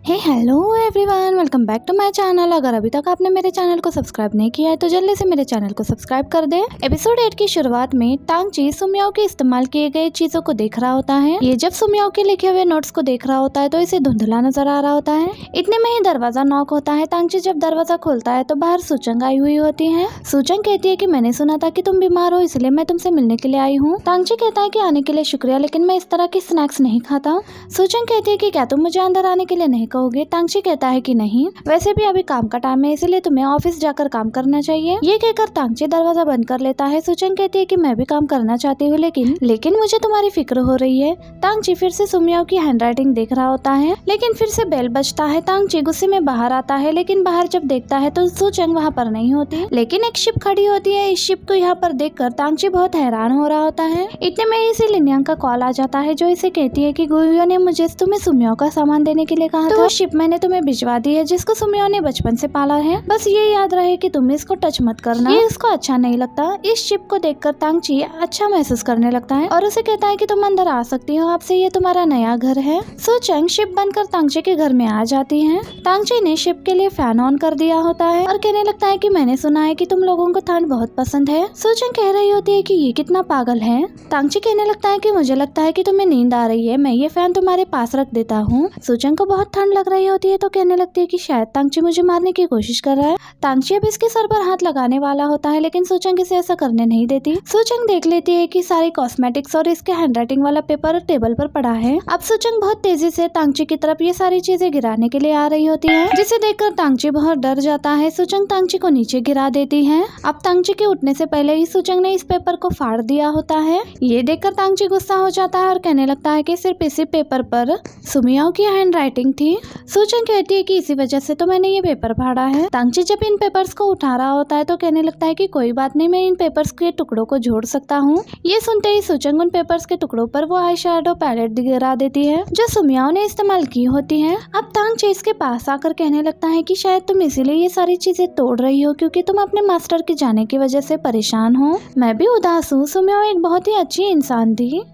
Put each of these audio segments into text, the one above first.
Hello everyone, welcome back to my channel. अगर अभी तक आपने मेरे चैनल को सब्सक्राइब नहीं किया है तो जल्दी से मेरे चैनल को सब्सक्राइब कर दें। एपिसोड 8 की शुरुआत में टांगची सुमियाओ के इस्तेमाल किए गए चीजों को देख रहा होता है। ये जब सुमियाओ के लिखे हुए नोट्स को देख रहा होता है तो इसे धुंधला नजर आ रहा होता है। इतने में ही दरवाजा नॉक होता है। टांगची जब दरवाजा खोलता है तो बाहर सूचंग आई हुई होती है। सूचंग कहती है कि मैंने सुना था कि तुम बीमार हो, इसलिए मैं तुमसे मिलने के लिए आई हूँ। टांगची कहता है कि आने के लिए शुक्रिया, लेकिन मैं इस तरह के स्नैक्स नहीं खाता। सूचंग कहती है कि क्या तुम मुझे अंदर आने के लिए नहीं कहोगे। टांगची कहता है कि नहीं, वैसे भी अभी काम का टाइम है, इसलिए तुम्हें ऑफिस जाकर काम करना चाहिए। ये कहकर टांगची दरवाजा बंद कर लेता है। सूचंग कहती है कि मैं भी काम करना चाहती हूँ, लेकिन मुझे तुम्हारी फिक्र हो रही है। टांगची फिर से सुमियाओ की हैंडराइटिंग देख रहा होता है, लेकिन फिर से बेल बजता है। टांगची गुस्से में बाहर आता है, लेकिन बाहर जब देखता है तो सूचंग वहाँ पर नहीं होती, लेकिन एक शिप खड़ी होती है। इस शिप को यहाँ पर देखकर टांगची बहुत हैरान हो रहा होता है। इतने में इसे लिन्यांग का कॉल आ जाता है, जो इसे कहती है कि गुयो ने मुझे तुम्हें सुमियाओ का सामान देने के लिए कहा था। वो शिप मैंने तुम्हें भिजवा दी है, जिसको सुमियाओ ने बचपन से पाला है। बस ये याद रहे कि तुम इसको टच मत करना, ये इसको अच्छा नहीं लगता। इस शिप को देखकर टांगची अच्छा महसूस करने लगता है और उसे कहता है कि तुम अंदर आ सकती हो, आपसे ये तुम्हारा नया घर है। सूचंग शिप बनकर टांगची के घर में आ जाती है। टांगची ने शिप के लिए फैन ऑन कर दिया होता है और कहने लगता है कि मैंने सुना है कि तुम लोगों को ठंड बहुत पसंद है। सूचंग कह रही होती है कि ये कितना पागल है। टांगची कहने लगता है कि मुझे लगता है कि तुम्हें नींद आ रही है, मैं ये फैन तुम्हारे पास रख देता हूँ। सूचंग को बहुत ठंड लग रही होती है तो कहने लगती है कि शायद टांगची मुझे मारने की कोशिश कर रहा है। टांगची अब इसके सर पर हाथ लगाने वाला होता है, लेकिन सूचंग इसे ऐसा करने नहीं देती। सूचंग देख लेती है कि सारी कॉस्मेटिक्स और इसके हैंडराइटिंग वाला पेपर टेबल पर पड़ा है। अब सूचंग बहुत तेजी से टांगची की तरफ ये सारी चीजें गिराने के लिए आ रही होती है, जिसे देखकर टांगची बहुत डर जाता है। सूचंग टांगची को नीचे गिरा देती है। अब टांगची के उठने से पहले ही सूचंग ने इस पेपर को फाड़ दिया होता है। ये देखकर टांगची गुस्सा हो जाता है और कहने लगता है कि सिर्फ इसी पेपर पर सुमियाओ की हैंडराइटिंग थी। सूचंग कहती है कि इसी वजह से तो मैंने ये पेपर फाड़ा है। टांगची जब इन पेपर्स को उठा रहा होता है तो कहने लगता है कि कोई बात नहीं, मैं इन पेपर्स के टुकड़ों को जोड़ सकता हूँ। ये सुनते ही सूचंग उन पेपर्स के टुकड़ों पर वो आई शैडो पैलेट गिरा देती है, जो सुमियाओ ने इस्तेमाल की होती है। अब टांगची इसके पास आकर कहने लगता है कि शायद तुम इसीलिए ये सारी चीजें तोड़ रही हो, क्योंकि तुम अपने मास्टर के जाने की वजह से परेशान हो। मैं भी उदास हूँ। सुमियाओ एक बहुत ही अच्छी इंसान थी।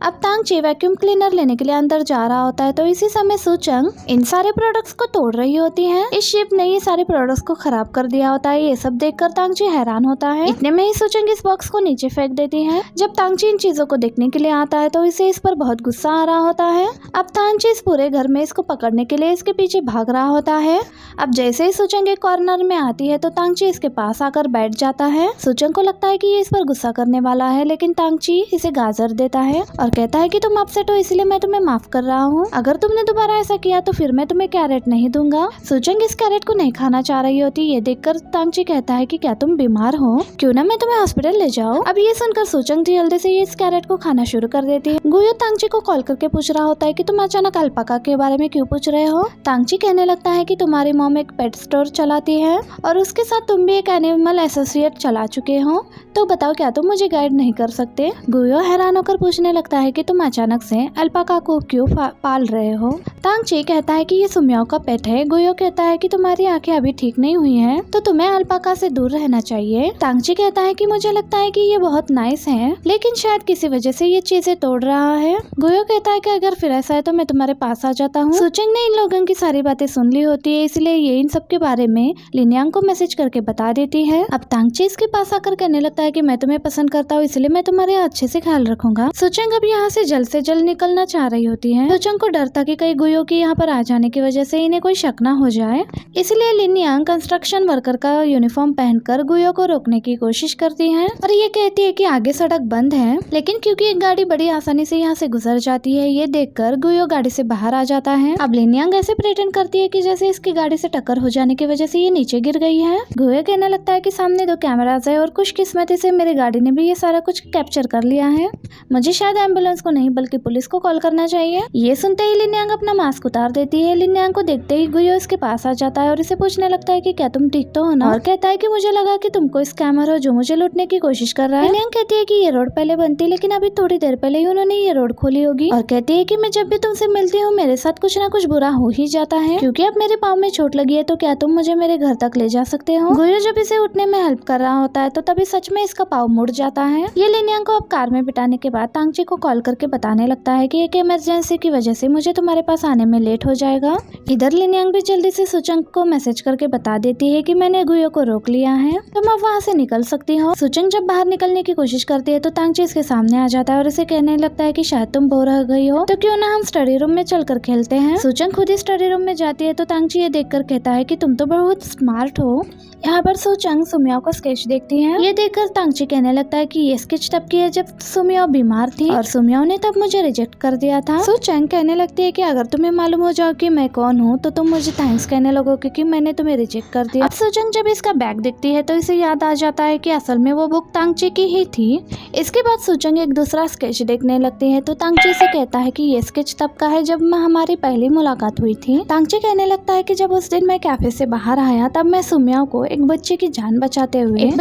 अब टांगची वैक्यूम क्लीनर लेने के लिए अंदर जा रहा होता है तो इसी समय सूचंग इन सारे प्रोडक्ट्स को तोड़ रही होती है। इस शिप ने ये सारे प्रोडक्ट्स को खराब कर दिया होता है। ये सब देखकर टांगची हैरान होता है। इतने में ही सूचंग इस बॉक्स को नीचे फेंक देती है। जब टांगची इन चीजों को देखने के लिए आता है तो इसे इस पर बहुत गुस्सा आ रहा होता है। अब टांगची इस पूरे घर में इसको पकड़ने के लिए इसके पीछे भाग रहा होता है। अब जैसे ही सूचंग एक कॉर्नर में आती है तो टांगची इसके पास आकर बैठ जाता है। सूचंग को लगता है कि ये इस पर गुस्सा करने वाला है, लेकिन टांगची इसे गाजर देता है और कहता है कि तुम अपसेट हो, इसलिए मैं तुम्हें माफ कर रहा हूँ। अगर तुमने दोबारा ऐसा किया तो फिर मैं तुम्हें कैरेट नहीं दूंगा। सूचंग इस कैरेट को नहीं खाना चाह रही होती। ये देखकर टांगची कहता है कि क्या तुम बीमार हो, क्यों ना मैं तुम्हें हॉस्पिटल ले जाऊं। अब ये सुनकर सूचंग जल्दी से इस कैरेट को खाना शुरू कर देती है। गुयो टांगची को कॉल करके पूछ रहा होता है कि तुम अचानक अल्पाका के बारे में क्यों पूछ रहे हो। टांगची कहने लगता है कि तुम्हारी मॉम एक पेट स्टोर चलाती है और उसके साथ तुम भी एक एनिमल एसोसिएट चला चुके हो, तो बताओ क्या तुम मुझे गाइड नहीं कर सकते। गुयो हैरान होकर पूछने लगता है कि तुम अचानक से अल्पाका को क्यों पाल रहे हो। टांगची कहता है कि ये सुमियाओ का पेट है। गुयो कहता है कि तुम्हारी आंखें अभी ठीक नहीं हुई हैं, तो तुम्हें अल्पाका से दूर रहना चाहिए। टांगची कहता है कि मुझे लगता है कि ये बहुत नाइस है, लेकिन शायद किसी वजह से ये चीजें तोड़ रहा है। गुयो कहता है कि अगर फिर ऐसा है तो मैं तुम्हारे पास आ जाता हूँ। सूचंग ने इन लोगों की सारी बातें सुन ली होती है, इसलिए ये इन सब के बारे में लिन्यांग को मैसेज करके बता देती है। अब टांगची इसके पास आकर कहने लगता है कि मैं तुम्हें पसंद करता हूँ, इसलिए मैं तुम्हारे अच्छे से ख्याल रखूंगा। सूचंग अब यहाँ से जल्द से जल्द निकलना चाह रही होती है। सूचंग को डर था कि कहीं गुयो की यहाँ पर आ जाने की वजह से इन्हें कोई शक न हो जाए, इसलिए लिन्यांग कंस्ट्रक्शन वर्कर का यूनिफॉर्म पहनकर गुयो को रोकने की कोशिश करती है और ये कहती है कि आगे सड़क बंद है, लेकिन क्योंकि एक गाड़ी बड़ी आसानी से यहाँ से गुजर जाती है, ये देखकर गुयो गाड़ी से बाहर आ जाता है। अब लिन्यांग ऐसे प्रेटेंड करती है कि जैसे इसकी गाड़ी से टक्कर हो जाने की वजह से ये नीचे गिर गई है। गुयो कहने लगता है कि सामने 2 कैमरास है और खुशकिस्मती से मेरी गाड़ी ने भी ये सारा कुछ कैप्चर कर लिया है। मुझे शायद एम्बुलेंस को नहीं बल्कि पुलिस को कॉल करना चाहिए। ये सुनते ही लिन्यांग अपना मास्क उतार देती है। लिन्यांग को देखते ही गुयो इसके पास आ जाता है और इसे पूछने लगता है कि क्या तुम ठीक तो हो ना, और कहता है कि मुझे लगा कि तुम कोई स्कैमर हो जो मुझे लूटने की कोशिश कर रहा है। लिन्यांग कहती है कि ये रोड पहले बनती, लेकिन अभी थोड़ी देर पहले ही उन्होंने ये रोड खोली होगी, और कहती है कि मैं जब भी तुमसे मिलती हूँ मेरे साथ कुछ ना कुछ बुरा हो ही जाता है, क्योंकि अब मेरे पाँव में चोट लगी है, तो क्या तुम मुझे मेरे घर तक ले जा सकते हो। गुयो जब इसे उठने में हेल्प कर रहा होता है तो तभी सच में इसका पाँव मुड़ जाता है। ये लिन्यांग को अब कार में बिठाने के बाद टांगची को कॉल करके बताने लगता है कि एक इमरजेंसी की वजह से मुझे तुम्हारे पास आने में लेट हो जाएगा। इधर लिनयांग भी जल्दी से सुचंग को मैसेज करके बता देती है कि मैंने गुयो को रोक लिया है, तुम अब वहाँ से निकल सकती हो। सुचंग जब बाहर निकलने की कोशिश करती है तो तांगची इसके सामने आ जाता है और इसे कहने लगता है कि शायद तुम बोर हो गई हो तो क्यों ना हम स्टडी रूम में चलकर खेलते हैं। सुचंग खुद ही स्टडी रूम में जाती है तो तांगची ये देखकर कहता है कि तुम तो बहुत स्मार्ट हो। यहाँ पर सुचंग सुमियाओ का स्केच देखती है। ये देखकर तांगची कहने लगता है कि ये स्केच तब की है जब सुमियाओ बीमार थी और सुमियाओ ने तब मुझे रिजेक्ट कर दिया था। सुचंग कहने लगती है कि अगर तुम्हें मालूम हो जाओ कि मैं कौन हूँ तो तुम मुझे थैंक्स कहने लगोगे कि मैंने तुम्हें रिजेक्ट कर दिया। अब सुचंग जब इसका बैग देखती है तो इसे याद आ जाता है कि असल में वो बुक तांगची की ही थी। इसके बाद सुचंग एक दूसरा स्केच देखने लगती है तो तांगची से कहता है कि ये स्केच तब का है जब हमारी पहली मुलाकात हुई थी। तांगची कहने लगता है कि जब उस दिन मैं कैफे से बाहर आया तब मैं सुमियाओ को एक बच्चे की जान बचाते हुए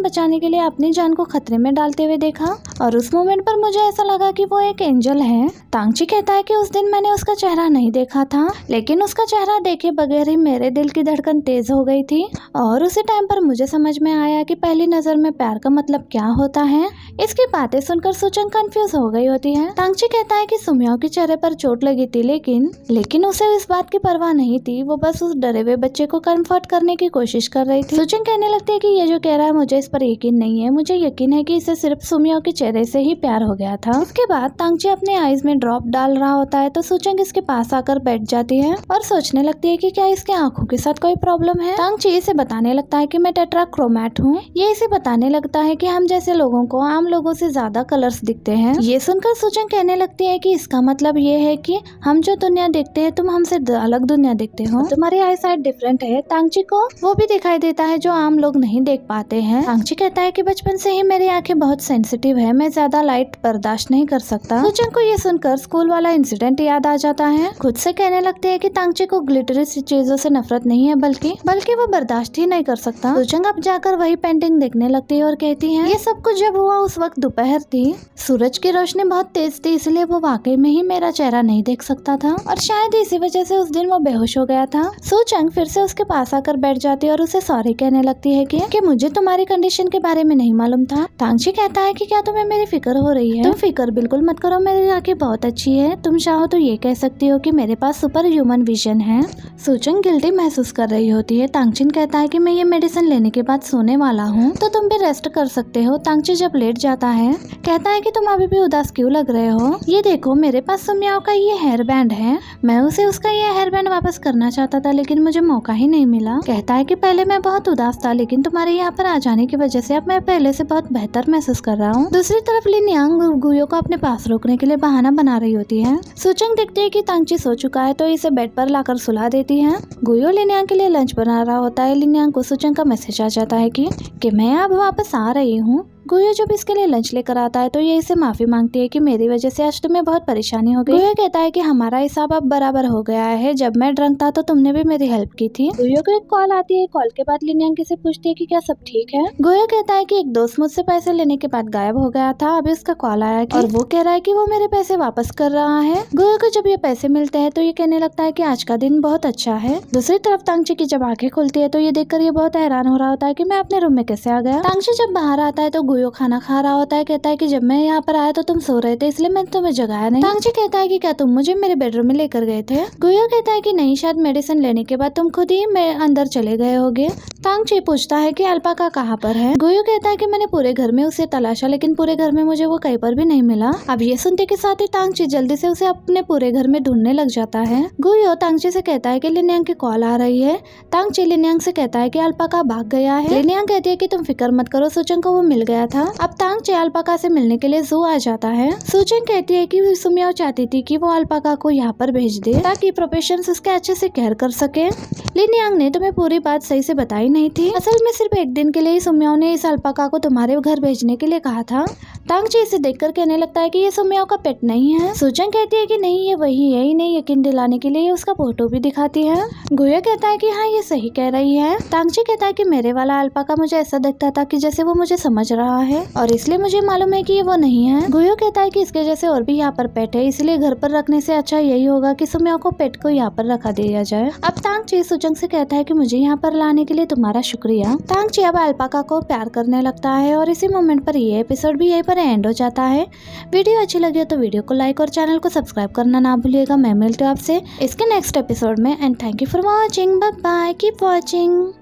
बचाने के लिए अपनी जान को खतरे में डालते हुए देखा और उस मोमेंट पर मुझे ऐसा लगा कि वो एक एंजल है। तांगची कहता है कि उस दिन मैंने उसका चेहरा नहीं देखा था लेकिन उसका चेहरा देखे बगैर ही मेरे दिल की धड़कन तेज हो गई थी और उसी टाइम पर मुझे समझ में आया कि पहली नजर में प्यार का मतलब क्या होता है। इसकी बातें सुनकर सुचंग कंफ्यूज हो गई होती है। तांगची कहता है कि सुमियाओ के चेहरे पर चोट लगी थी लेकिन उसे इस बात की परवाह नहीं थी, वो बस उस डरे हुए बच्चे को कंफर्ट करने की कोशिश कर रही थी। सुचंग कहने लगती है कि ये जो कह रहा है मुझे इस पर यकीन नहीं है, मुझे यकीन है कि इसे सिर्फ सुमियाओ के चेहरे से ही प्यार हो गया था। इसके बाद तांगची अपने आईज में ड्रॉप डाल रहा होता है तो सुचंग इसके पास आकर बैठ जाती है और सोचने लगती है कि क्या इसके आंखों के साथ कोई प्रॉब्लम है। तांगची इसे बताने लगता है कि मैं टेट्राक्रोमैट हूँ। ये इसे बताने लगता है कि हम जैसे लोगों को आम लोगों से ज्यादा कलर्स दिखते हैं। ये सुनकर सुचंग कहने लगती है कि इसका मतलब ये है कि हम जो दुनिया देखते हैं तुम हमसे अलग दुनिया देखते हो, तुम्हारी आई साइड डिफरेंट है। तांगची को वो भी दिखाई देता है जो आम लोग नहीं देख पाते हैं। तांगची कहता है कि बचपन से ही मेरी आंखें बहुत सेंसिटिव है, मैं ज्यादा लाइट बर्दाश्त नहीं कर सकता। सुचंग को ये सुनकर स्कूल वाला इंसिडेंट याद आ जाता है। खुद से कहने लगती है कि तांगची को ग्लिटरी चीजों से नफरत नहीं है बल्कि वो बर्दाश्त ही नहीं कर सकता। सुचंग अब जाकर वही पेंटिंग देखने लगती है और कहती है ये सब कुछ जब हुआ उस वक्त दोपहर थी, सूरज की रोशनी बहुत तेज थी इसलिए वो वाकई में ही मेरा चेहरा नहीं देख सकता था और शायद इसी वजह से उस दिन वो बेहोश हो गया था। सुचंग फिर से उसके पास आकर बैठ जाती है और उसे सॉरी कहने लगती है कि मुझे तुम्हारी कंडीशन के बारे में नहीं मालूम था। तांगची कहता है कि क्या तुम्हें मेरी फिक्र हो रही है? तुम फिक्र बिल्कुल मत करो, मेरी आंखें बहुत अच्छी है, तुम चाहो तो ये कह सकती हो कि मेरे पास सुपर ह्यूमन विजन है। सुचंग गिल्टी महसूस कर रही होती है। तांगची कहता है कि मैं ये मेडिसिन लेने के बाद सोने वाला हूँ तो तुम भी रेस्ट कर सकते हो। तांगची जब लेट जाता है कहता है कि तुम अभी भी उदास क्यों लग रहे हो, ये देखो मेरे पास सुमियाओ का ये हेयर बैंड है, मैं उसे उसका ये हेयर बैंड वापस करना चाहता था लेकिन मुझे मौका ही नहीं मिला। कहता है कि पहले मैं बहुत उदास था लेकिन तुम्हारे यहाँ पर आ जाने की वजह से अब मैं पहले से बहुत बेहतर महसूस कर रहा हूँ। दूसरी तरफ लिनयांग गुयो को अपने पास रोकने के लिए बहाना बना रही होती है। सुचंग देखती है कि तांगची सो चुका है तो इसे बेड पर लाकर सुला देती है। गुयो लिनयांग के लिए लंच बना रहा होता है। लिनयांग को सुचंग का मैसेज आ जाता है कि मैं अब वापस आ रही हूँ। गुयो जब इसके लिए लंच लेकर आता है तो ये इसे माफी मांगती है कि मेरी वजह से आज तुम्हें बहुत परेशानी हो गई। गुयो कहता है कि हमारा हिसाब अब बराबर हो गया है, जब मैं ड्रंक था तो तुमने भी मेरी हेल्प की थी। गुयो को एक कॉल आती है। कॉल के बाद लिनयांग से पूछती है कि क्या सब ठीक है। गुयो कहता है कि एक दोस्त मुझसे पैसे लेने के बाद गायब हो गया था, अभी उसका कॉल आया और वो कह रहा है कि वो मेरे पैसे वापस कर रहा है। गुयो को जब ये पैसे मिलते हैं तो ये कहने लगता है कि आज का दिन बहुत अच्छा है। दूसरी तरफ तांगची की जब आंखें खुलती है तो ये देखकर ये बहुत हैरान हो रहा होता है कि मैं अपने रूम में कैसे आ गया। तांगची जब बाहर आता है तो गुयो खाना खा रहा होता है। कहता है कि जब मैं यहाँ पर आया तो तुम सो रहे थे इसलिए मैंने तुम्हें जगाया नहीं। तांगची कहता है कि क्या तुम मुझे मेरे बेडरूम में लेकर गए थे। गुयो कहता है कि नहीं, शायद मेडिसिन लेने के बाद तुम खुद ही मेरे अंदर चले गए होगे। तांगची पूछता है कि अल्पाका कहाँ पर है। गुयो कहता है कि मैंने पूरे घर में उसे तलाशा लेकिन पूरे घर में मुझे वो कहीं पर भी नहीं मिला। अब ये सुनते के साथ ही तांगची जल्दी से उसे अपने पूरे घर में ढूंढने लग जाता है। गुयो तांगची से कहता है कि लिनयांग की कॉल आ रही है। तांगची लिनयांग से कहता है कि अल्पाका भाग गया है। लिनयांग कहती है कि तुम फिक्र मत करो, सुचंग को वो मिल गया था। अब तांगची अल्पाका से मिलने के लिए जू आ जाता है। सुचंग कहती है कि सुमियाओ चाहती थी कि वो अल्पाका को यहाँ पर भेज दे ताकि प्रोफेशनल्स उसके अच्छे से केयर कर सके। लिनयांग ने तुम्हें पूरी बात सही से बताई नहीं थी, असल में सिर्फ एक दिन के लिए ही सुमियाओ ने इस अल्पाका को तुम्हारे घर भेजने के लिए कहा था। तांगची इसे देखकर कहने लगता है कि ये सुमियाओ का पेट नहीं है। सुचंग कहती है कि नहीं ये वही है, इन्हें यकीन दिलाने के लिए उसका फोटो भी दिखाती है। गुयो कहता है कि हाँ ये सही कह रही है। तांगची कहता है कि मेरे वाला अल्पाका मुझे ऐसा दिखता था कि जैसे वो मुझे समझ रहा है और इसलिए मुझे मालूम है कि ये वो नहीं है। गुयो कहता है कि इसके जैसे और भी यहाँ पर पेट है, इसलिए घर पर रखने से अच्छा यही होगा कि सुमियाओ को पेट को यहाँ पर रखा दिया जाए। अब तांगची सुचंग से कहता है कि मुझे यहाँ पर लाने के लिए तुम्हारा शुक्रिया। तांगची अब अल्पाका को प्यार करने लगता है और इसी मोमेंट पर ये एपिसोड भी यहीं पर पर एंड हो जाता है। वीडियो अच्छी लगी हो तो वीडियो को लाइक और चैनल को सब्सक्राइब करना ना भूलिएगा। मैं मिलती हूँ आपसे इसके नेक्स्ट एपिसोड में and thank you for watching. Bye bye, keep watching.